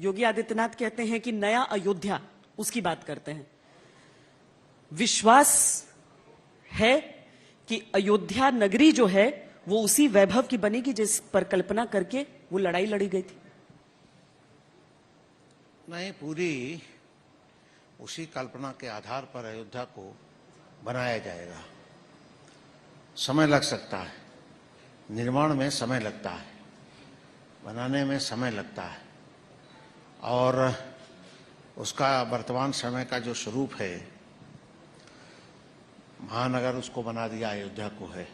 योगी आदित्यनाथ कहते हैं कि नया अयोध्या, उसकी बात करते हैं। विश्वास है कि अयोध्या नगरी जो है वो उसी वैभव की बनेगी जिस पर कल्पना करके वो लड़ाई लड़ी गई थी? नहीं, पूरी उसी कल्पना के आधार पर अयोध्या को बनाया जाएगा। समय लग सकता है, निर्माण में समय लगता है, बनाने में समय लगता है, और उसका वर्तमान समय का जो स्वरूप है, महानगर उसको बना दिया अयोध्या को है।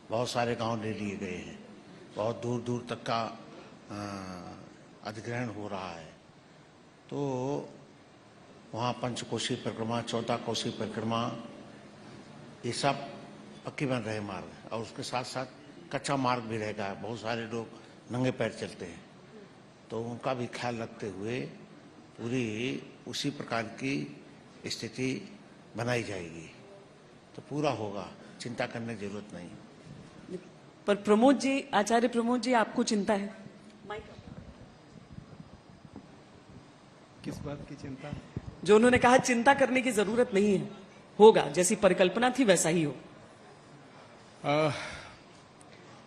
बहुत सारे गांव ले लिए गए हैं, बहुत दूर दूर तक का अधिग्रहण हो रहा है। तो वहाँ पंचकोशी परिक्रमा, 14 कोसी परिक्रमा, ये सब पक्की बन रहे मार्ग, और उसके साथ साथ कच्चा मार्ग भी रहेगा। बहुत सारे लोग नंगे पैर चलते हैं, तो उनका भी ख्याल रखते हुए पूरी उसी प्रकार की स्थिति बनाई जाएगी, तो पूरा होगा, चिंता करने की जरूरत नहीं। पर प्रमोद जी, आचार्य प्रमोद जी, आपको चिंता है? किस बात की चिंता? जो उन्होंने कहा चिंता करने की जरूरत नहीं है, होगा, जैसी परिकल्पना थी वैसा ही हो।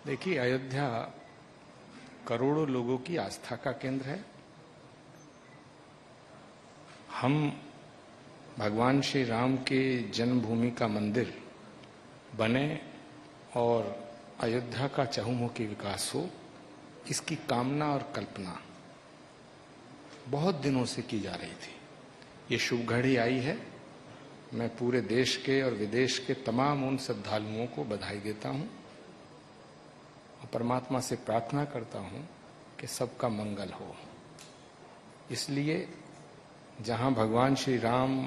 देखिए, अयोध्या करोड़ों लोगों की आस्था का केंद्र है। हम भगवान श्री राम के जन्मभूमि का मंदिर बने और अयोध्या का चहुमुखी विकास हो, इसकी कामना और कल्पना बहुत दिनों से की जा रही थी। ये शुभ घड़ी आई है। मैं पूरे देश के और विदेश के तमाम उन श्रद्धालुओं को बधाई देता हूं और परमात्मा से प्रार्थना करता हूं कि सबका मंगल हो। इसलिए जहां भगवान श्री राम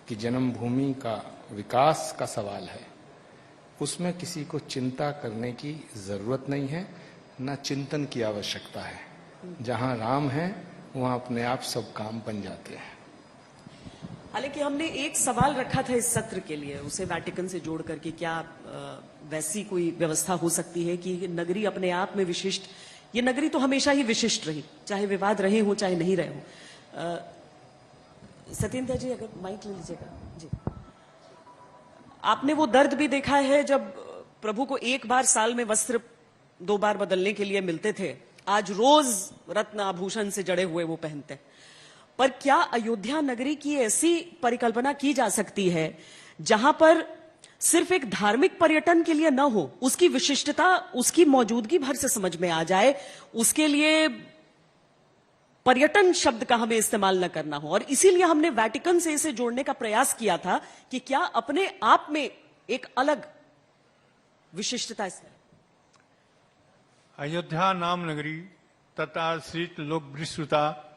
की जन्मभूमि का विकास का सवाल है, उसमें किसी को चिंता करने की जरूरत नहीं है, न चिंतन की आवश्यकता है। जहां राम है वहां अपने आप सब काम बन जाते हैं। हालांकि हमने एक सवाल रखा था इस सत्र के लिए, उसे वेटिकन से जोड़ करके, क्या वैसी कोई व्यवस्था हो सकती है कि नगरी अपने आप में विशिष्ट, ये नगरी तो हमेशा ही विशिष्ट रही, चाहे विवाद रहे हो चाहे नहीं रहे हो। सत्येंद्र जी, अगर माइक ले लीजिएगा जी। आपने वो दर्द भी देखा है जब प्रभु को एक बार साल में वस्त्र 2 बार बदलने के लिए मिलते थे, आज रोज रत्न आभूषण से जड़े हुए वो पहनते। पर क्या अयोध्या नगरी की ऐसी परिकल्पना की जा सकती है जहां पर सिर्फ एक धार्मिक पर्यटन के लिए न हो, उसकी विशिष्टता, उसकी मौजूदगी भर से समझ में आ जाए, उसके लिए पर्यटन शब्द का हमें इस्तेमाल न करना हो? और इसीलिए हमने वेटिकन से इसे जोड़ने का प्रयास किया था कि क्या अपने आप में एक अलग विशिष्टता है। अयोध्या नाम नगरी तथा श्रीत लोक विश्रुता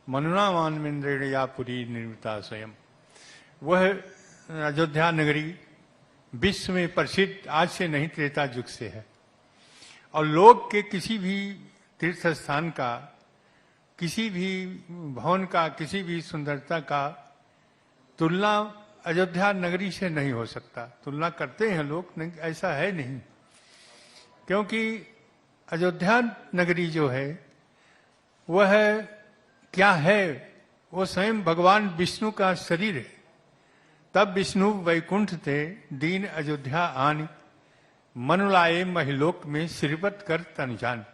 मनुना मानवेंद्रेण या पुरी निर्मिता स्वयं। वह अयोध्या नगरी विश्व में प्रसिद्ध आज से नहीं, त्रेता युग से है, और लोक के किसी भी तीर्थ स्थान का, किसी भी भवन का, किसी भी सुंदरता का तुलना अयोध्या नगरी से नहीं हो सकता। तुलना करते हैं लोग, नहीं, ऐसा है नहीं, क्योंकि अयोध्या नगरी जो है वह क्या है? वो स्वयं भगवान विष्णु का शरीर है। तब विष्णु वैकुंठ थे, दीन अयोध्या आन, मनु लाए महिलोक में श्रीपत कर तन जान।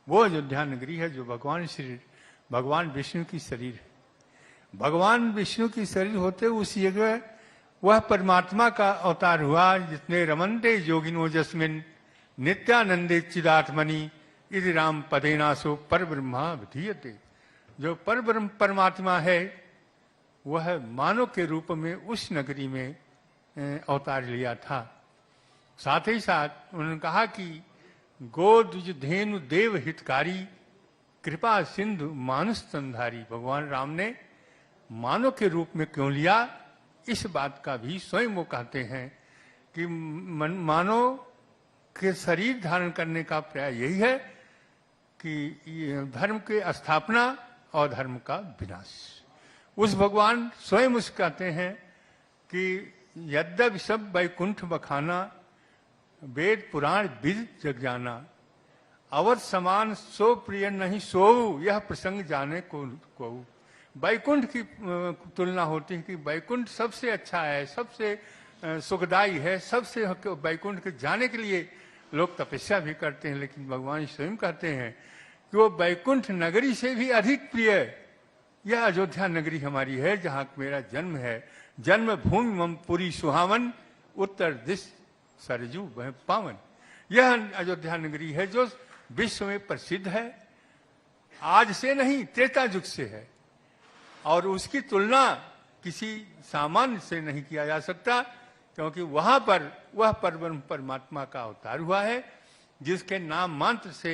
वो अयोध्या नगरी है जो भगवान विष्णु की शरीर है। भगवान विष्णु की शरीर होते उस जगह वह परमात्मा का अवतार हुआ, जितने रमनते योगिनो जस्मिन नित्यानंदे चिदात्मनि इति राम पदेनासो पर ब्रह्मा विधीयते। जो पर ब्रह्म परमात्मा है वह मानव के रूप में उस नगरी में अवतार लिया था। साथ ही साथ उन्होंने कहा कि गोद्विज धेनु देव हितकारी कृपा सिंधु मानुष स्तनधारी। भगवान राम ने मानव के रूप में क्यों लिया, इस बात का भी स्वयं वो कहते हैं कि मानव के शरीर धारण करने का प्रयास यही है कि धर्म के स्थापना और धर्म का विनाश। उस भगवान स्वयं उस कहते हैं कि यद्यपि सब वैकुंठ बखाना, वेद पुराण विद जग जाना, अवर समान सो प्रिय नहीं सोऊ, यह प्रसंग जाने को वैकुंठ की तुलना होती है कि वैकुंठ सबसे अच्छा है, सबसे सुखदायी है, सबसे वैकुंठ के जाने के लिए लोग तपस्या भी करते हैं, लेकिन भगवान स्वयं कहते हैं कि वो वैकुंठ नगरी से भी अधिक प्रिय यह अयोध्या नगरी हमारी है, जहां मेरा जन्म है। जन्मभूमि मम पुरी सुहावन, उत्तर दिश सरजू वह पावन। यह अयोध्या नगरी है जो विश्व में प्रसिद्ध है, आज से नहीं त्रेता युग से है, और उसकी तुलना किसी सामान्य से नहीं किया जा सकता, क्योंकि वहां पर वह परमात्मा का अवतार हुआ है, जिसके नाम मात्र से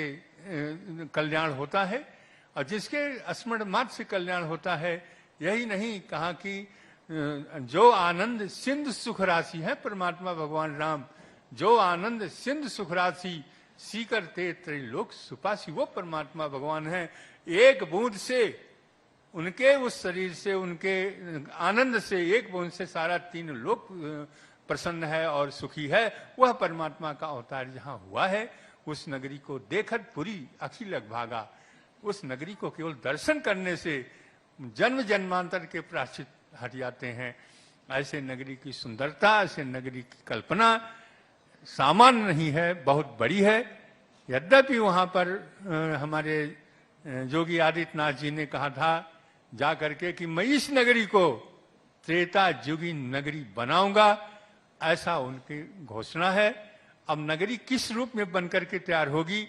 कल्याण होता है, और जिसके स्मरण मात्र से कल्याण होता है। यही नहीं कहा कि जो आनंद सिंधु सुख राशि है परमात्मा भगवान राम, जो आनंद सिंधु सुख राशि सी करते त्रैलोक सुपासी, वो परमात्मा भगवान है। एक बूंद से उनके उस शरीर से, उनके आनंद से, एक बूंद से सारा तीन लोक प्रसन्न है और सुखी है। वह परमात्मा का अवतार जहां हुआ है, उस नगरी को देखत पुरी अखिल भागा। उस नगरी को केवल दर्शन करने से जन्म जन्मांतर के प्रायश्चित हट जाते हैं। ऐसे नगरी की सुंदरता, ऐसे नगरी की कल्पना सामान्य नहीं है, बहुत बड़ी है। यद्यपि वहां पर हमारे योगी आदित्यनाथ जी ने कहा था जा करके कि मैं इस नगरी को त्रेता युगी नगरी बनाऊंगा, ऐसा उनकी घोषणा है। अब नगरी किस रूप में बनकर के तैयार होगी,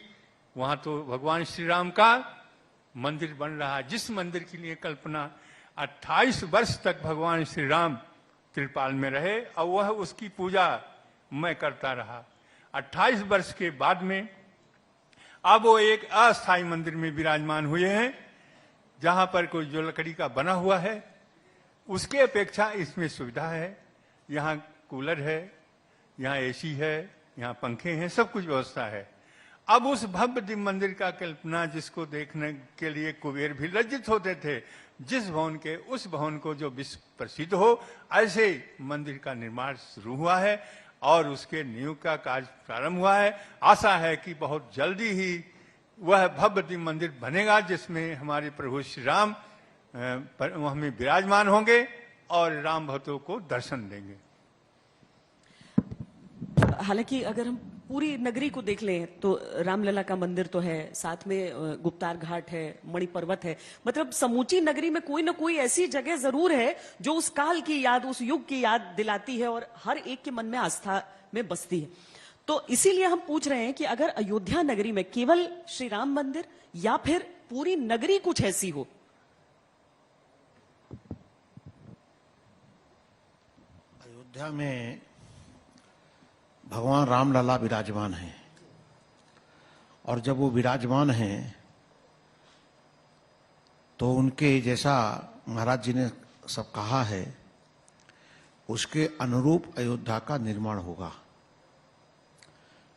वहां तो भगवान श्री राम का मंदिर बन रहा है, जिस मंदिर के लिए कल्पना 28 वर्ष तक भगवान श्री राम त्रिपाल में रहे और वह उसकी पूजा मैं करता रहा। 28 वर्ष के बाद में अब वो एक अस्थायी मंदिर में विराजमान हुए हैं, जहां पर कोई जो लकड़ी का बना हुआ है उसके अपेक्षा इसमें सुविधा है। यहाँ कूलर है, यहाँ एसी है, यहाँ पंखे हैं, सब कुछ व्यवस्था है। अब उस भव्य दिव्य मंदिर का कल्पना जिसको देखने के लिए कुबेर भी लज्जित होते थे, जिस भवन के उस भवन को जो विश्व प्रसिद्ध हो, ऐसे मंदिर का निर्माण शुरू हुआ है और उसके नींव का कार्य प्रारंभ हुआ है। आशा है कि बहुत जल्दी ही वह भव्य दिव्य मंदिर बनेगा, जिसमें हमारे प्रभु श्री राम हमें विराजमान होंगे और राम भक्तों को दर्शन देंगे। हालांकि अगर हम पूरी नगरी को देख लें तो रामलला का मंदिर तो है, साथ में गुप्तार घाट है, मणि पर्वत है, मतलब समूची नगरी में कोई ना कोई ऐसी जगह जरूर है जो उस काल की याद, उस युग की याद दिलाती है और हर एक के मन में आस्था में बसती है। तो इसीलिए हम पूछ रहे हैं कि अगर अयोध्या नगरी में केवल श्री राम मंदिर या फिर पूरी नगरी कुछ ऐसी हो। अयोध्या में भगवान रामलला विराजमान हैं, और जब वो विराजमान हैं तो उनके जैसा महाराज जी ने सब कहा है, उसके अनुरूप अयोध्या का निर्माण होगा।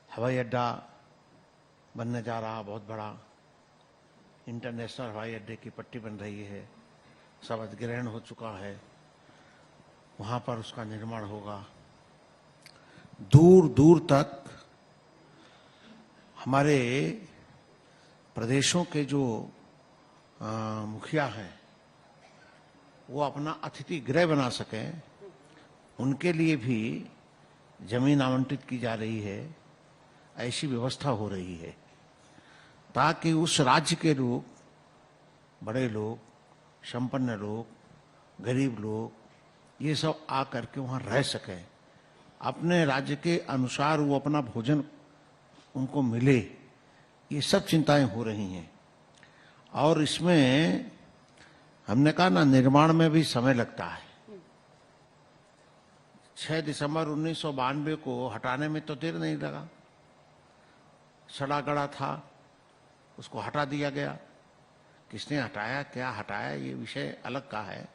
हवाई अड्डा बनने जा रहा, बहुत बड़ा इंटरनेशनल हवाई अड्डे की पट्टी बन रही है, सब अधिग्रहण हो चुका है, वहां पर उसका निर्माण होगा। दूर दूर तक हमारे प्रदेशों के जो मुखिया हैं वो अपना अतिथि गृह बना सकें, उनके लिए भी जमीन आवंटित की जा रही है, ऐसी व्यवस्था हो रही है, ताकि उस राज्य के लोग, बड़े लोग, संपन्न लोग, गरीब लोग, ये सब आकर के वहां रह सकें, अपने राज्य के अनुसार वो अपना भोजन उनको मिले। ये सब चिंताएं हो रही हैं। और इसमें हमने कहा ना, निर्माण में भी समय लगता है। 6 दिसंबर 1992 को हटाने में तो देर नहीं लगा, सड़ा गड़ा था, उसको हटा दिया गया। किसने हटाया, क्या हटाया, ये विषय अलग का है,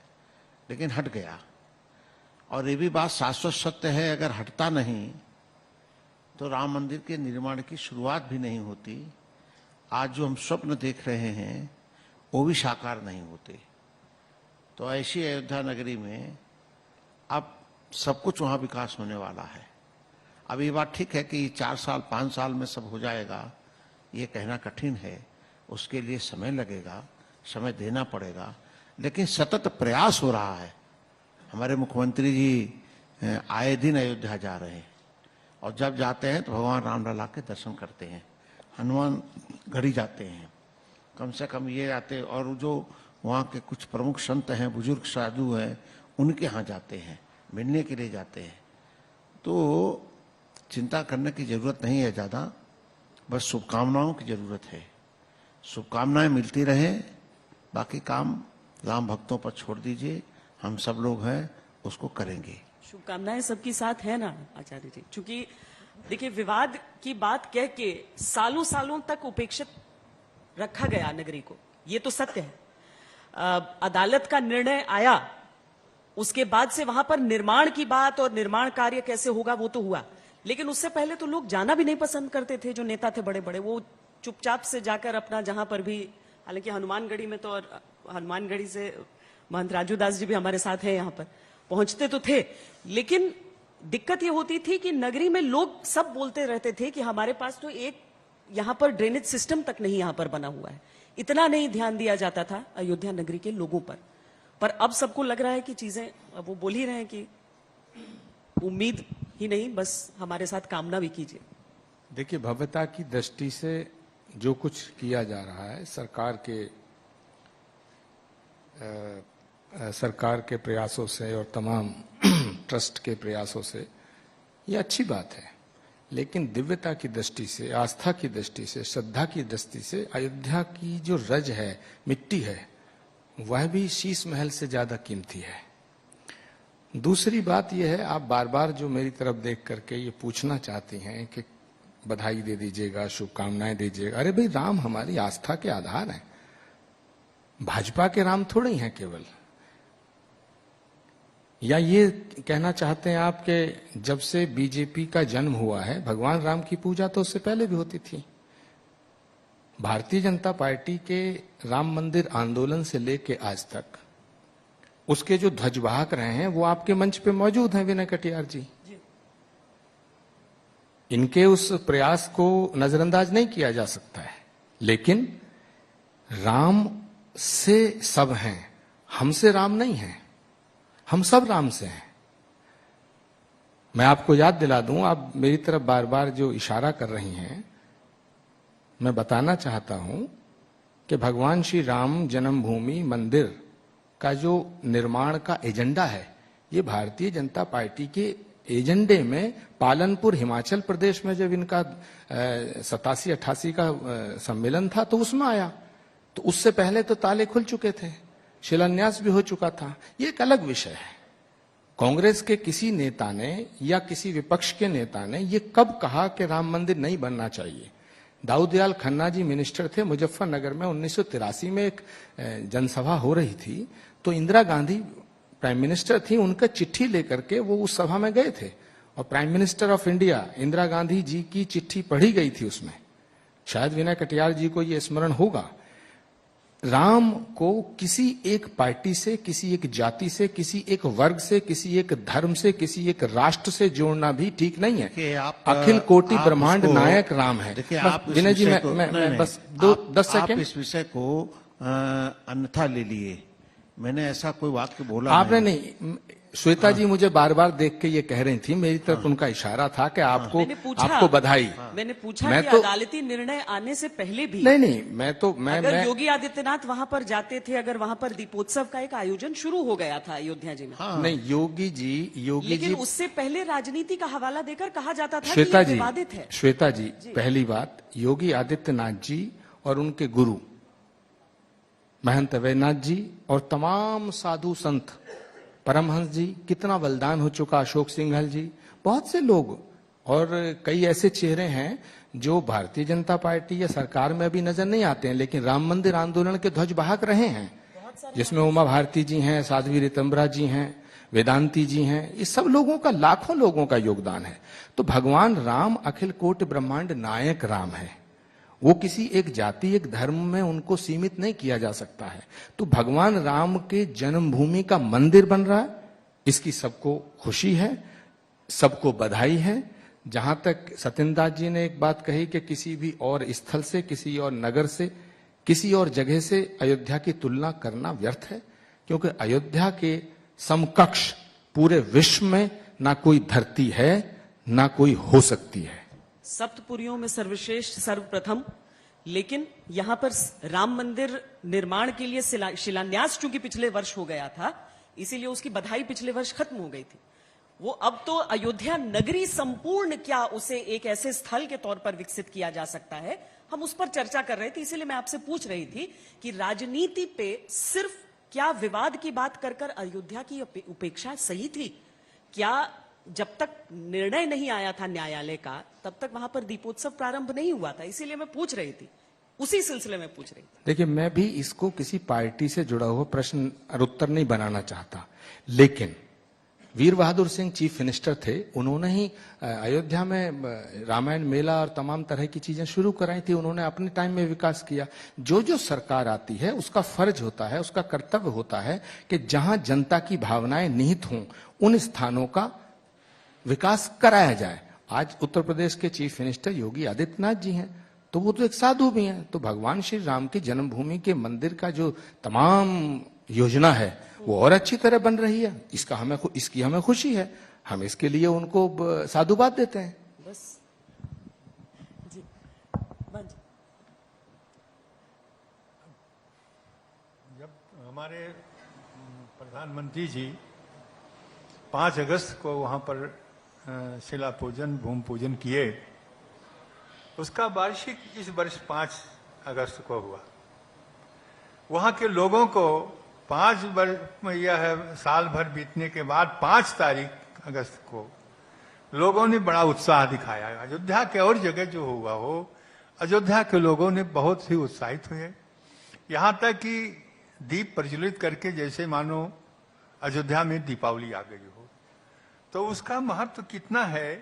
लेकिन हट गया। और ये भी बात शाश्वत सत्य है, अगर हटता नहीं तो राम मंदिर के निर्माण की शुरुआत भी नहीं होती। आज जो हम स्वप्न देख रहे हैं वो भी साकार नहीं होते। तो ऐसी अयोध्या नगरी में अब सब कुछ वहां विकास होने वाला है। अब ये बात ठीक है कि 4 साल 5 साल में सब हो जाएगा, ये कहना कठिन है, उसके लिए समय लगेगा, समय देना पड़ेगा, लेकिन सतत प्रयास हो रहा है। हमारे मुख्यमंत्री जी आए दिन अयोध्या जा रहे हैं और जब जाते हैं तो भगवान रामलला के दर्शन करते हैं, हनुमान गढ़ी जाते हैं, कम से कम ये आते, और जो वहाँ के कुछ प्रमुख संत हैं, बुजुर्ग साधु हैं, उनके यहाँ जाते हैं, मिलने के लिए जाते हैं। तो चिंता करने की जरूरत नहीं है ज़्यादा, बस शुभकामनाओं की जरूरत है। शुभकामनाएं मिलती रहें, बाकी काम राम भक्तों पर छोड़ दीजिए, हम सब लोग हैं उसको करेंगे। शुभकामनाएं सबकी साथ है ना आचार्य जी, क्योंकि देखिए विवाद की बात कह के सालों सालों तक उपेक्षित रखा गया नगरी को, ये तो सत्य है। अदालत का निर्णय आया, उसके बाद से वहां पर निर्माण की बात और निर्माण कार्य कैसे होगा वो तो हुआ, लेकिन उससे पहले तो लोग जाना भी नहीं पसंद करते थे। जो नेता थे बड़े बड़े, वो चुपचाप से जाकर अपना जहां पर भी, हालांकि हनुमानगढ़ी में तो, और हनुमानगढ़ी से महंत राजू दास जी भी हमारे साथ हैं, यहाँ पर पहुंचते तो थे, लेकिन दिक्कत ये होती थी कि नगरी में लोग सब बोलते रहते थे कि हमारे पास तो एक यहाँ पर ड्रेनेज सिस्टम तक नहीं यहाँ पर बना हुआ है। इतना नहीं ध्यान दिया जाता था अयोध्या नगरी के लोगों पर अब सबको लग रहा है कि चीजें, वो बोल ही रहे हैं कि उम्मीद ही नहीं, बस हमारे साथ कामना भी कीजिए। देखिए, भव्यता की दृष्टि से जो कुछ किया जा रहा है सरकार के प्रयासों से और तमाम ट्रस्ट के प्रयासों से, ये अच्छी बात है, लेकिन दिव्यता की दृष्टि से, आस्था की दृष्टि से, श्रद्धा की दृष्टि से अयोध्या की जो रज है, मिट्टी है, वह भी शीश महल से ज्यादा कीमती है। दूसरी बात यह है, आप बार बार जो मेरी तरफ देख करके ये पूछना चाहती हैं कि बधाई दे दीजिएगा, शुभकामनाएं दीजिएगा। अरे भाई, राम हमारी आस्था के आधार हैं, भाजपा के राम थोड़े ही हैं केवल। या ये कहना चाहते हैं आप कि जब से बीजेपी का जन्म हुआ है, भगवान राम की पूजा तो उससे पहले भी होती थी। भारतीय जनता पार्टी के राम मंदिर आंदोलन से लेके आज तक उसके जो ध्वजवाहक रहे हैं वो आपके मंच पे मौजूद हैं, विनय कटियार जी। इनके उस प्रयास को नजरअंदाज नहीं किया जा सकता है, लेकिन राम से सब हैं, हमसे राम नहीं हैं, हम सब राम से हैं। मैं आपको याद दिला दूं, आप मेरी तरफ बार बार जो इशारा कर रही हैं, मैं बताना चाहता हूं कि भगवान श्री राम जन्मभूमि मंदिर का जो निर्माण का एजेंडा है, ये भारतीय जनता पार्टी के एजेंडे में पालनपुर हिमाचल प्रदेश में जब इनका 87-88 का सम्मेलन था तो उसमें आया। तो उससे पहले तो ताले खुल चुके थे, शिलान्यास भी हो चुका था। ये एक अलग विषय है। कांग्रेस के किसी नेता ने या किसी विपक्ष के नेता ने ये कब कहा कि राम मंदिर नहीं बनना चाहिए? दाऊदयाल खन्ना जी मिनिस्टर थे, मुजफ्फरनगर में 1983 में एक जनसभा हो रही थी, तो इंदिरा गांधी प्राइम मिनिस्टर थी, उनका चिट्ठी लेकर के वो उस सभा में गए थे और prime minister of India Indira Gandhi ji की चिट्ठी पढ़ी गई थी उसमें। शायद विनय कटियार जी को ये स्मरण होगा। राम को किसी एक पार्टी से, किसी एक जाति से, किसी एक वर्ग से, किसी एक धर्म से, किसी एक राष्ट्र से जोड़ना भी ठीक नहीं है। अखिल कोटि ब्रह्मांड नायक राम है। विनय जी, मैं बस 10 सेकंड, आप इस विषय को अन्यथा ले लिए। मैंने ऐसा कोई वाक्य बोला आपने नहीं। श्वेता जी मुझे बार बार देख के ये कह रही थी, मेरी तरफ उनका इशारा था कि आपको बधाई। मैंने पूछा कि अदालती निर्णय आने से पहले भी नहीं, अगर योगी आदित्यनाथ वहां पर जाते थे, अगर वहां पर दीपोत्सव का एक आयोजन शुरू हो गया था अयोध्या जी में, नहीं योगी जी, उससे पहले राजनीति का हवाला देकर कहा जाता था श्वेता कि ये विवादित है। श्वेता जी, पहली बात, योगी आदित्यनाथ जी और उनके गुरु महंत अवैधनाथ जी और तमाम साधु संत, परमहंस जी, कितना बलिदान हो चुका, अशोक सिंघल जी, बहुत से लोग और कई ऐसे चेहरे हैं जो भारतीय जनता पार्टी या सरकार में अभी नजर नहीं आते हैं, लेकिन राम मंदिर आंदोलन के ध्वजवाहक रहे हैं, जिसमें उमा भारती जी हैं, साध्वी ऋतंबरा जी हैं, वेदांती जी हैं। इस सब लोगों का, लाखों लोगों का योगदान है। तो भगवान राम अखिल कोटि ब्रह्मांड नायक राम है, वो किसी एक जाति, एक धर्म में उनको सीमित नहीं किया जा सकता है। तो भगवान राम के जन्मभूमि का मंदिर बन रहा है, इसकी सबको खुशी है, सबको बधाई है। जहां तक सत्येंद्र दास जी ने एक बात कही कि किसी भी और स्थल से, किसी और नगर से, किसी और जगह से अयोध्या की तुलना करना व्यर्थ है, क्योंकि अयोध्या के समकक्ष पूरे विश्व में ना कोई धरती है, ना कोई हो सकती है। सप्तपुरियों में सर्वश्रेष्ठ, सर्वप्रथम, लेकिन यहां पर राम मंदिर निर्माण के लिए शिलान्यास चूंकि पिछले वर्ष हो गया था, इसीलिए उसकी बधाई पिछले वर्ष खत्म हो गई थी। वो अब तो अयोध्या नगरी संपूर्ण, क्या उसे एक ऐसे स्थल के तौर पर विकसित किया जा सकता है, हम उस पर चर्चा कर रहे थे। इसीलिए मैं आपसे पूछ रही थी कि राजनीति पे सिर्फ क्या विवाद की बात कर कर अयोध्या की उपेक्षा सही थी? क्या जब तक निर्णय नहीं आया था न्यायालय का, तब तक वहां पर दीपोत्सव प्रारंभ नहीं हुआ था? इसीलिए मैं पूछ रही थी, उसी सिलसिले में पूछ रही थी। देखिए, मैं भी इसको किसी पार्टी से जुड़ा हुआ प्रश्न और उत्तर नहीं बनाना चाहता, लेकिन वीर बहादुर सिंह चीफ मिनिस्टर थे, उन्होंने ही अयोध्या में रामायण मेला और तमाम तरह की चीजें शुरू कराई थी। उन्होंने अपने टाइम में विकास किया। जो जो सरकार आती है उसका फर्ज होता है, उसका कर्तव्य होता है कि जहां जनता की भावनाएं निहित हों उन स्थानों का विकास कराया जाए। आज उत्तर प्रदेश के चीफ मिनिस्टर योगी आदित्यनाथ जी हैं, तो वो तो एक साधु भी हैं। तो भगवान श्री राम की जन्मभूमि के मंदिर का जो तमाम योजना है वो और अच्छी तरह बन रही है, इसकी हमें खुशी है। हम इसके लिए उनको साधुवाद देते हैं। बस जी, जब हमारे प्रधानमंत्री जी 5 अगस्त को वहां पर शिला पूजन, भूमि पूजन किए, उसका वार्षिक इस वर्ष 5 अगस्त को हुआ। वहां के लोगों को 5 वर्ष, यह साल भर बीतने के बाद 5 तारीख अगस्त को लोगों ने बड़ा उत्साह दिखाया। अयोध्या के और जगह जो हुआ हो, अयोध्या के लोगों ने बहुत ही उत्साहित हुए। यहां तक कि दीप प्रज्वलित करके जैसे मानो अयोध्या में दीपावली आ गई हो। तो उसका महत्व कितना है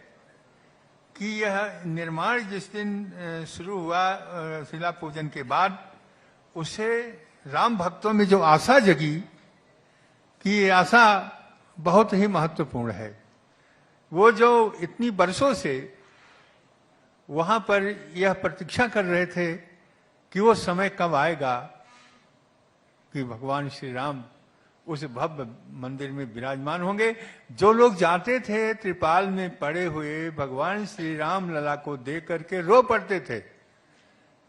कि यह निर्माण जिस दिन शुरू हुआ शिला पूजन के बाद, उसे राम भक्तों में जो आशा जगी कि ये आशा बहुत ही महत्वपूर्ण है। वो जो इतनी वर्षों से वहां पर यह प्रतीक्षा कर रहे थे कि वो समय कब आएगा कि भगवान श्री राम उस भव्य मंदिर में विराजमान होंगे। जो लोग जाते थे त्रिपाल में पड़े हुए भगवान श्री राम लला को देख करके रो पड़ते थे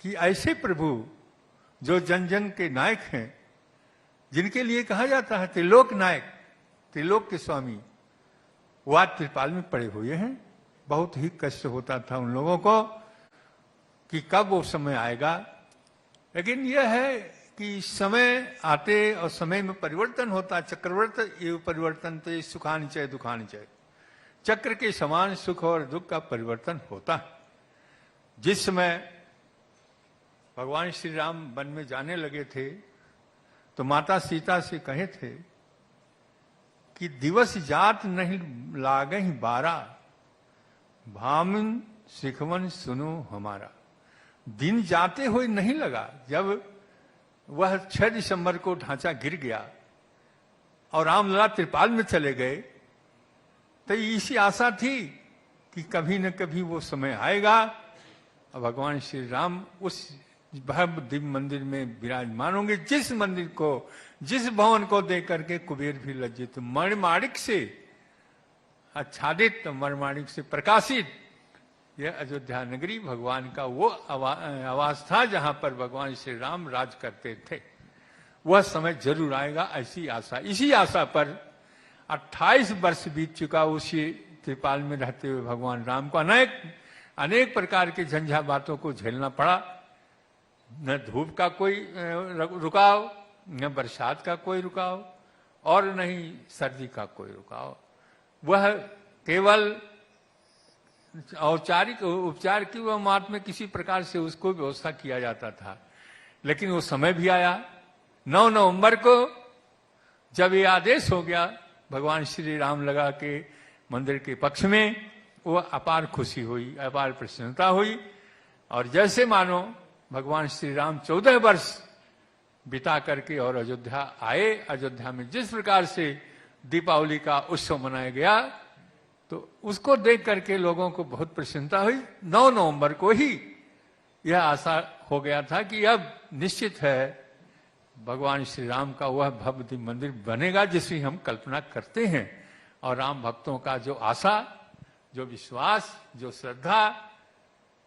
कि ऐसे प्रभु जो जन जन के नायक हैं, जिनके लिए कहा जाता है त्रिलोक नायक, त्रिलोक के स्वामी, वो आज त्रिपाल में पड़े हुए हैं। बहुत ही कष्ट होता था उन लोगों को कि कब वो समय आएगा। लेकिन यह है कि समय आते और समय में परिवर्तन होता। चक्रवर्त ये परिवर्तन तो सुखानि चय दुखानि चय, चक्र के समान सुख और दुख का परिवर्तन होता। जिस समय भगवान श्री राम वन में जाने लगे थे तो माता सीता से कहे थे कि दिवस जात नहीं लागहि बारा, भामिन सिखवन सुनो हमारा। दिन जाते हुए नहीं लगा। जब वह 6 दिसंबर को ढांचा गिर गया और रामलला त्रिपाल में चले गए, तो इसी आशा थी कि कभी न कभी वो समय आएगा और भगवान श्री राम उस भव्य दिव्य मंदिर में विराजमान होंगे। जिस मंदिर को, जिस भवन को देख करके कुबेर भी लज्जित, मणिमाणिक से आच्छादित, मणिमाणिक से प्रकाशित यह अयोध्या नगरी भगवान का वो आवास था जहां पर भगवान श्री राम राज करते थे। वह समय जरूर आएगा, ऐसी आशा। इसी आशा पर 28 वर्ष बीत चुका। उसी त्रिपाल में रहते हुए भगवान राम को अनेक प्रकार के झंझावातों को झेलना पड़ा। न धूप का कोई रुकाव, न बरसात का कोई रुकाव, और न ही सर्दी का कोई रुकाव। वह केवल औपचारिक उपचार की वह मात में किसी प्रकार से उसको व्यवस्था किया जाता था। लेकिन वो समय भी आया 9 नवंबर को, जब ये आदेश हो गया भगवान श्री राम लगा के मंदिर के पक्ष में, वो अपार खुशी हुई, अपार प्रसन्नता हुई। और जैसे मानो भगवान श्री राम 14 वर्ष बिता करके और अयोध्या आए। अयोध्या में जिस प्रकार से दीपावली का उत्सव मनाया गया, तो उसको देख करके लोगों को बहुत प्रसन्नता हुई। 9 नवंबर को ही यह आशा हो गया था कि अब निश्चित है भगवान श्री राम का वह भव्य दिव्य मंदिर बनेगा जिसकी हम कल्पना करते हैं। और राम भक्तों का जो आशा, जो विश्वास, जो श्रद्धा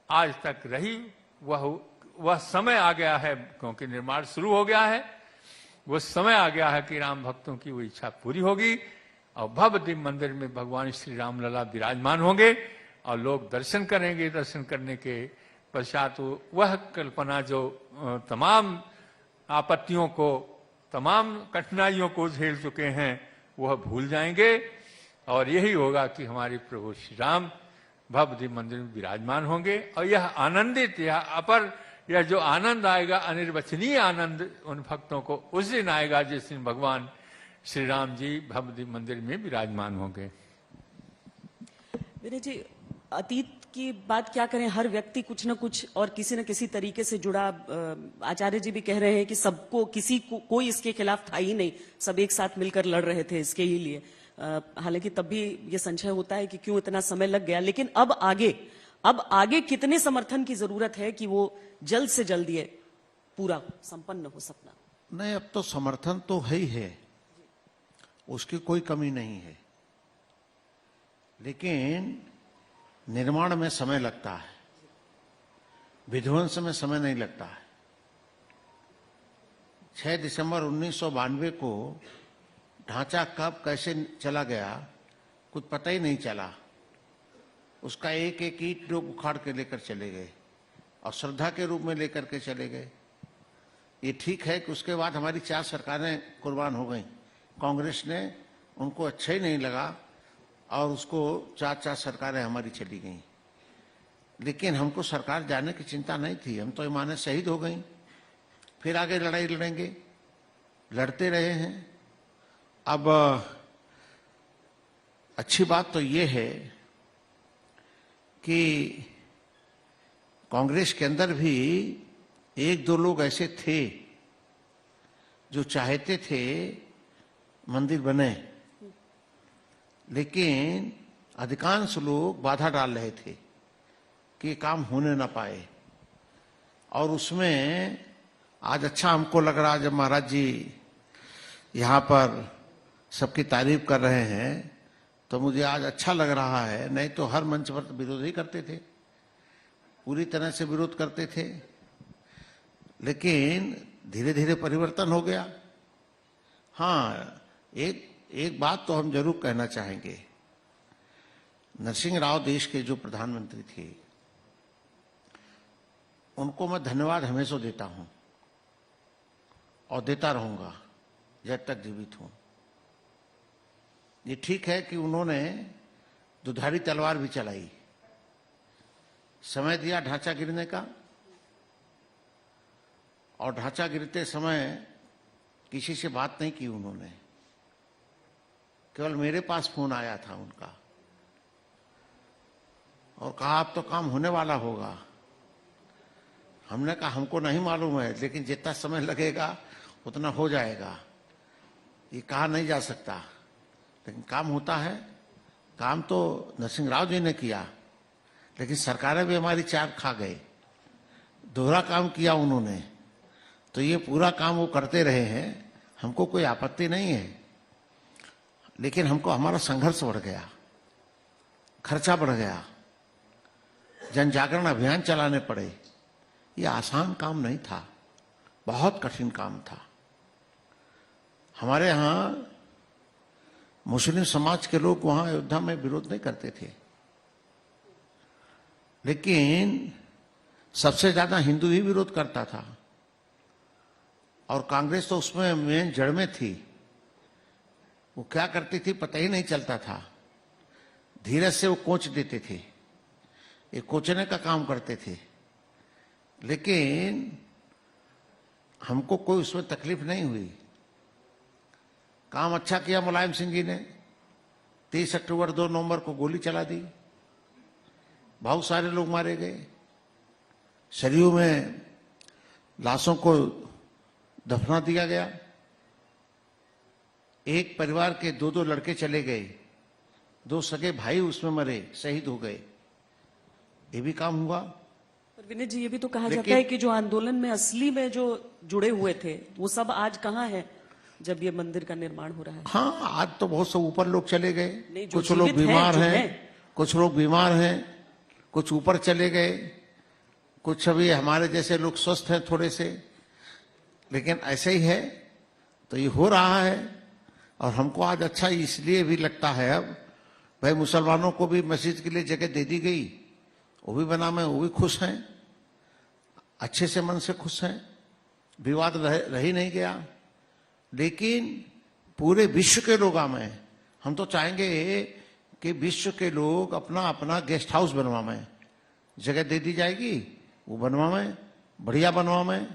आज तक रही, वह समय आ गया है, क्योंकि निर्माण शुरू हो गया है। वो समय आ गया है कि राम भक्तों की वो इच्छा पूरी होगी और भव्य दिव्य मंदिर में भगवान श्री राम लला विराजमान होंगे और लोग दर्शन करेंगे। दर्शन करने के पश्चात वह कल्पना जो तमाम आपत्तियों को, तमाम कठिनाइयों को झेल चुके हैं, वह भूल जाएंगे और यही होगा कि हमारे प्रभु श्री राम भव्य दिव्य मंदिर में विराजमान होंगे। और यह आनंदित, यह अपर, यह जो आनंद आएगा, अनिर्वचनीय आनंद उन भक्तों को उस दिन आएगा जिस दिन भगवान श्री राम जी भव्य दिव्य मंदिर में विराजमान होंगे। विनय जी, अतीत की बात क्या करें, हर व्यक्ति कुछ न कुछ और किसी न किसी तरीके से जुड़ा। आचार्य जी भी कह रहे हैं कि सबको, किसी को कोई इसके खिलाफ था ही नहीं, सब एक साथ मिलकर लड़ रहे थे इसके ही लिए। हालांकि तब भी ये संशय होता है कि क्यों इतना समय लग गया। लेकिन अब आगे कितने समर्थन की जरूरत है कि वो जल्द से जल्द ये पूरा संपन्न हो सपना? नहीं, अब तो समर्थन तो है ही है, उसकी कोई कमी नहीं है, लेकिन निर्माण में समय लगता है, विध्वंस में समय नहीं लगता है। 6 दिसंबर 1992 को ढांचा कब कैसे चला गया कुछ पता ही नहीं चला। उसका एक एक ईंट लोग उखाड़ के लेकर चले गए और श्रद्धा के रूप में लेकर के चले गए। ये ठीक है कि उसके बाद हमारी 4 सरकारें कुर्बान हो गईं। कांग्रेस ने, उनको अच्छा ही नहीं लगा और उसको 4 सरकारें हमारी चली गईं। लेकिन हमको सरकार जाने की चिंता नहीं थी, हम तो ईमान शहीद हो गईं। फिर आगे लड़ाई लड़ेंगे, लड़ते रहे हैं। अब अच्छी बात तो ये है कि कांग्रेस के अंदर भी 1-2 लोग ऐसे थे जो चाहते थे मंदिर बने, लेकिन अधिकांश लोग बाधा डाल रहे थे कि काम होने ना पाए। और उसमें आज अच्छा हमको लग रहा, जब महाराज जी यहाँ पर सबकी तारीफ कर रहे हैं तो मुझे आज अच्छा लग रहा है। नहीं तो हर मंच पर विरोध ही करते थे, पूरी तरह से विरोध करते थे। लेकिन धीरे धीरे परिवर्तन हो गया। हाँ, एक बात तो हम जरूर कहना चाहेंगे, नरसिंह राव देश के जो प्रधानमंत्री थे, उनको मैं धन्यवाद हमेशा देता हूं और देता रहूंगा जब तक जीवित हूं। ये ठीक है कि उन्होंने दुधारी तलवार भी चलाई, समय दिया ढांचा गिरने का, और ढांचा गिरते समय किसी से बात नहीं की उन्होंने। केवल मेरे पास फोन आया था उनका और कहा अब तो काम होने वाला होगा। हमने कहा हमको नहीं मालूम है, लेकिन जितना समय लगेगा उतना हो जाएगा, ये कहा नहीं जा सकता। लेकिन काम होता है। काम तो नरसिंह राव जी ने किया, लेकिन सरकारें भी हमारी चार खा गए, दोहरा काम किया उन्होंने। तो ये पूरा काम वो करते रहे हैं, हमको कोई आपत्ति नहीं है। लेकिन हमको हमारा संघर्ष बढ़ गया, खर्चा बढ़ गया, जन जागरण अभियान चलाने पड़े। ये आसान काम नहीं था, बहुत कठिन काम था। हमारे यहाँ मुस्लिम समाज के लोग वहां अयोध्या में विरोध नहीं करते थे, लेकिन सबसे ज्यादा हिंदू ही विरोध करता था। और कांग्रेस तो उसमें मेन जड़ में थी। वो क्या करती थी पता ही नहीं चलता था, धीरज से वो कोच देते थे, ये कोचने का काम करते थे। लेकिन हमको कोई उसमें तकलीफ नहीं हुई। काम अच्छा किया मुलायम सिंह जी ने। 30 अक्टूबर 2 नवंबर को गोली चला दी, बहुत सारे लोग मारे गए। सरयू में लाशों को दफना दिया गया। एक परिवार के 2-2 लड़के चले गए, 2 सगे भाई उसमें मरे, शहीद हो गए, ये भी काम हुआ। पर विनय जी, ये भी तो कहा लेकिन- जाता है कि जो आंदोलन में असली में जो जुड़े हुए थे वो सब आज कहाँ है जब ये मंदिर का निर्माण हो रहा है? हाँ, आज तो बहुत सब ऊपर लोग चले गए, नहीं, जो कुछ लोग जीवित हैं, बीमार जो हैं, हैं। कुछ लोग बीमार हैं, कुछ ऊपर चले गए, कुछ अभी हमारे जैसे लोग स्वस्थ हैं थोड़े से, लेकिन ऐसे ही है। तो ये हो रहा है और हमको आज अच्छा इसलिए भी लगता है, अब भाई मुसलमानों को भी मस्जिद के लिए जगह दे दी गई, वो भी बना में, वो भी खुश हैं, अच्छे से मन से खुश हैं, विवाद रह ही नहीं गया। लेकिन पूरे विश्व के लोग में हम तो चाहेंगे कि विश्व के लोग अपना अपना गेस्ट हाउस बनवाएं, जगह दे दी जाएगी, वो बनवाएं, बढ़िया बनवाएं,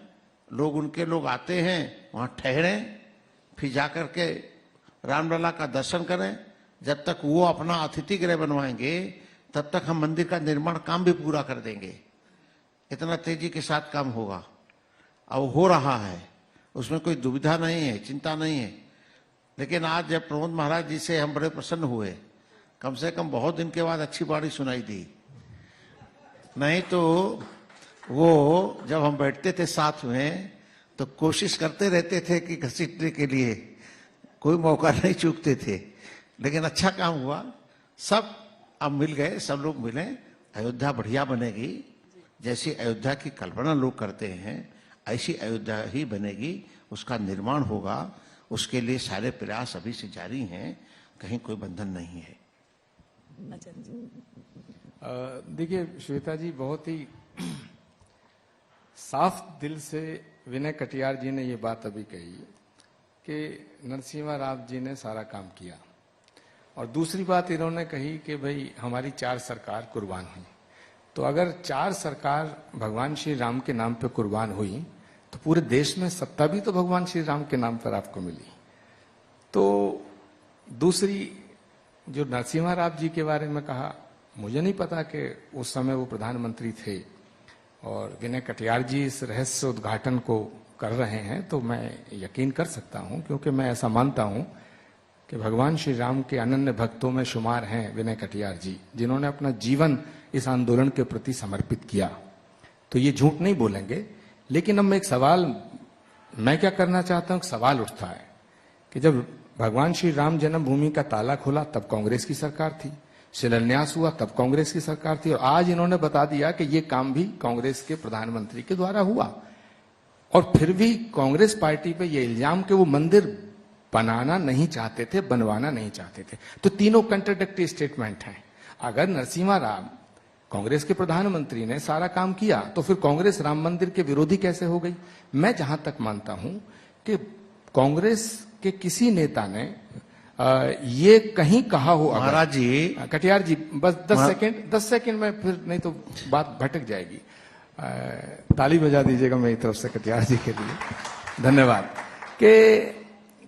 लोग उनके लोग आते हैं वहां ठहरें, फिर जाकर के रामलला का दर्शन करें। जब तक वो अपना अतिथि गृह बनवाएंगे तब तक हम मंदिर का निर्माण काम भी पूरा कर देंगे। इतना तेजी के साथ काम होगा, अब हो रहा है, उसमें कोई दुविधा नहीं है, चिंता नहीं है। लेकिन आज जब प्रमोद महाराज जी से हम बड़े प्रसन्न हुए, कम से कम बहुत दिन के बाद अच्छी बाणी सुनाई दी, नहीं तो वो जब हम बैठते थे साथ में तो कोशिश करते रहते थे कि घसीटने के लिए, कोई मौका नहीं चूकते थे। लेकिन अच्छा काम हुआ, सब अब मिल गए, सब लोग मिले, अयोध्या बढ़िया बनेगी। जैसी अयोध्या की कल्पना लोग करते हैं ऐसी अयोध्या ही बनेगी, उसका निर्माण होगा, उसके लिए सारे प्रयास अभी से जारी हैं, कहीं कोई बंधन नहीं है। देखिए श्वेता जी, बहुत ही साफ दिल से विनय कटियार जी ने ये बात अभी कही कि नरसिम्हा राव जी ने सारा काम किया, और दूसरी बात इन्होंने कही कि भाई हमारी 4 सरकार कुर्बान हुई। तो अगर 4 सरकार भगवान श्री राम के नाम पे कुर्बान हुई तो पूरे देश में सत्ता भी तो भगवान श्री राम के नाम पर आपको मिली। तो दूसरी जो नरसिम्हा राव जी के बारे में कहा, मुझे नहीं पता कि उस समय वो प्रधानमंत्री थे, और विनय कटियार जी इस रहस्य उद्घाटन को कर रहे हैं तो मैं यकीन कर सकता हूं, क्योंकि मैं ऐसा मानता हूं कि भगवान श्री राम के अनन्य भक्तों में शुमार हैं विनय कटियार जी, जिन्होंने अपना जीवन इस आंदोलन के प्रति समर्पित किया। तो ये झूठ नहीं बोलेंगे। लेकिन अब मैं एक सवाल, मैं क्या करना चाहता हूं, सवाल उठता है कि जब भगवान श्री राम जन्मभूमि का ताला खुला तब कांग्रेस की सरकार थी, शिलान्यास हुआ तब कांग्रेस की सरकार थी, और आज इन्होंने बता दिया कि ये काम भी कांग्रेस के प्रधानमंत्री के द्वारा हुआ, और फिर भी कांग्रेस पार्टी पे ये इल्जाम कि वो मंदिर बनाना नहीं चाहते थे, बनवाना नहीं चाहते थे। तो तीनों कंट्राडिक्टरी स्टेटमेंट हैं। अगर नरसिम्हा राव कांग्रेस के प्रधानमंत्री ने सारा काम किया तो फिर कांग्रेस राम मंदिर के विरोधी कैसे हो गई? मैं जहां तक मानता हूं कि कांग्रेस के किसी नेता ने ये कहीं कहा हो, महाराज जी, कटियार जी बस 10 सेकंड में, फिर नहीं तो बात भटक जाएगी। ताली बजा दीजिएगा मेरी तरफ से कटियार जी के लिए, धन्यवाद। कि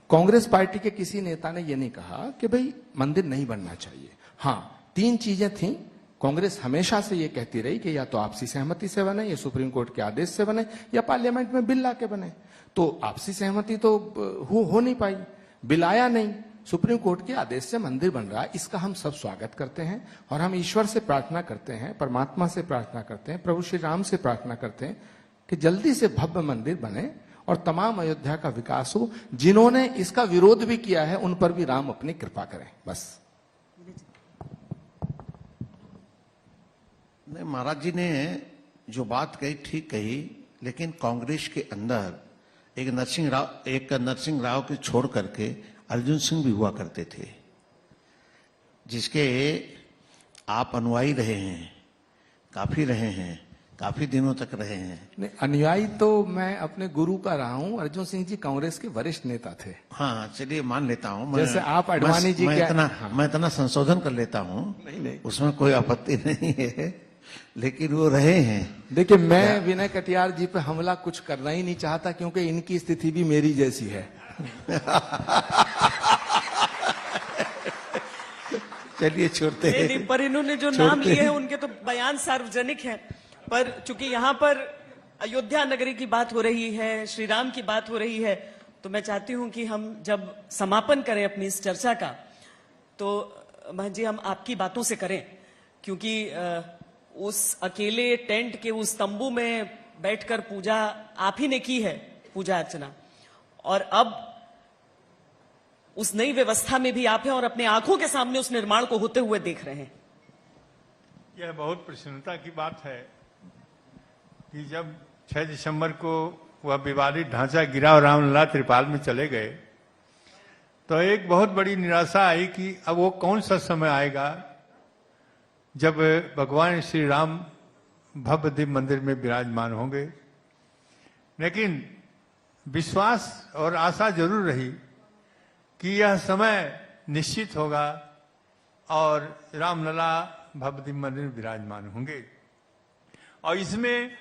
कांग्रेस पार्टी के किसी नेता ने यह नहीं कहा कि भाई मंदिर नहीं बनना चाहिए। हाँ, 3 चीजें थी। कांग्रेस हमेशा से ये कहती रही कि या तो आपसी सहमति से बने, या सुप्रीम कोर्ट के आदेश से बने, या पार्लियामेंट में बिल लाके बने। तो आपसी सहमति तो हो नहीं पाई, बिल आया नहीं, सुप्रीम कोर्ट के आदेश से मंदिर बन रहा है। इसका हम सब स्वागत करते हैं, और हम ईश्वर से प्रार्थना करते हैं, परमात्मा से प्रार्थना करते हैं, प्रभु श्री राम से प्रार्थना करते हैं कि जल्दी से भव्य मंदिर बने और तमाम अयोध्या का विकास हो। जिन्होंने इसका विरोध भी किया है उन पर भी राम अपनी कृपा करें, बस। नहीं, महाराज जी ने जो बात कही ठीक कही, लेकिन कांग्रेस के अंदर एक नरसिंह राव के छोड़ करके अर्जुन सिंह भी हुआ करते थे, जिसके आप अनुयायी रहे हैं, काफी रहे हैं, काफी दिनों तक रहे हैं। नहीं, अनुयायी तो मैं अपने गुरु का रहा हूं। अर्जुन सिंह जी कांग्रेस के वरिष्ठ नेता थे। हाँ, चलिए मान लेता हूँ। जैसे आप अडवाणी जी मैं क्या, मैं इतना संशोधन कर लेता हूँ, नहीं, उसमें कोई आपत्ति नहीं है, लेकिन वो रहे हैं। देखिए, मैं विनय कटियार जी पे हमला कुछ करना ही नहीं चाहता, क्योंकि इनकी स्थिति भी मेरी जैसी है। चलिए छोड़ते हैं। नहीं, पर इन्होंने जो नाम लिए हैं उनके तो बयान सार्वजनिक हैं, पर चूंकि यहाँ पर अयोध्या नगरी की बात हो रही है, श्री राम की बात हो रही है, तो मैं चाहती हूं कि हम जब समापन करें अपनी इस चर्चा का, तो महंत जी हम आपकी बातों से करें, क्योंकि उस अकेले टेंट के उस तंबू में बैठकर पूजा आप ही ने की है, पूजा अर्चना, और अब उस नई व्यवस्था में भी आप हैं और अपने आंखों के सामने उस निर्माण को होते हुए देख रहे हैं। यह बहुत प्रसन्नता की बात है कि जब 6 दिसंबर को वह विवादित ढांचा गिरा और रामलला त्रिपाल में चले गए, तो एक बहुत बड़ी निराशा आई कि अब वो कौन सा समय आएगा जब भगवान श्री राम भव्य दिव्य मंदिर में विराजमान होंगे। लेकिन विश्वास और आशा जरूर रही कि यह समय निश्चित होगा और रामलला भव्य दिव्य मंदिर में विराजमान होंगे। और इसमें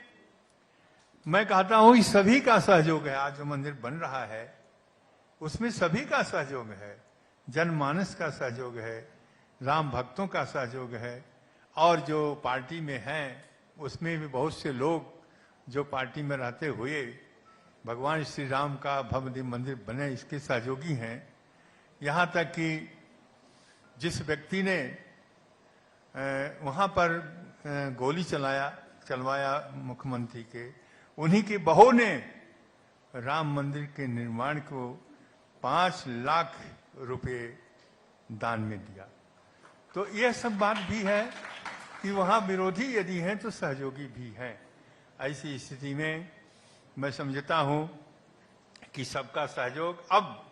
मैं कहता हूं कि सभी का सहयोग है। आज जो मंदिर बन रहा है उसमें सभी का सहयोग है, जनमानस का सहयोग है, राम भक्तों का सहयोग है, और जो पार्टी में हैं उसमें भी बहुत से लोग जो पार्टी में रहते हुए भगवान श्री राम का भव्य दिव्य मंदिर बने इसके सहयोगी हैं। यहाँ तक कि जिस व्यक्ति ने वहाँ पर गोली चलवाया मुख्यमंत्री के, उन्हीं की बहू ने राम मंदिर के निर्माण को 5 लाख रुपए दान में दिया। तो यह सब बात भी है कि वहाँ विरोधी यदि हैं तो सहयोगी भी हैं। ऐसी स्थिति में मैं समझता हूँ कि सबका सहयोग, अब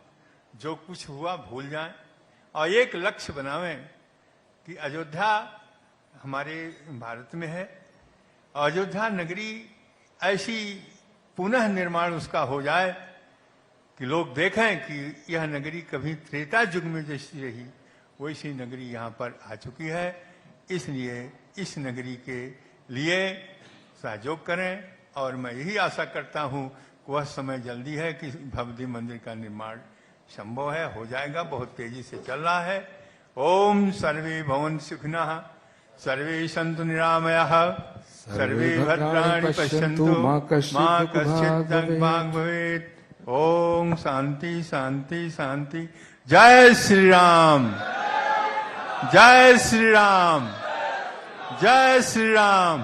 जो कुछ हुआ भूल जाएं और एक लक्ष्य बनावें कि अयोध्या हमारे भारत में है, अयोध्या नगरी ऐसी पुनः निर्माण उसका हो जाए कि लोग देखें कि यह नगरी कभी त्रेता युग में जैसी रही वैसी नगरी यहाँ पर आ चुकी है। इसलिए इस नगरी के लिए सहयोग करें और मैं यही आशा करता हूँ कि वह समय जल्दी है कि भव्य मंदिर का निर्माण संभव है, हो जाएगा, बहुत तेजी से चल रहा है। ओम सर्वे भवन्तु सुखिनः, सर्वे सन्तु निरामयाः, सर्वे भद्राणि पश्यन्तु मा कश्चित् दुर्भाग् भवेत्। ओम शांति शांति शांति। जय श्री राम, जय श्री राम, जय श्री राम।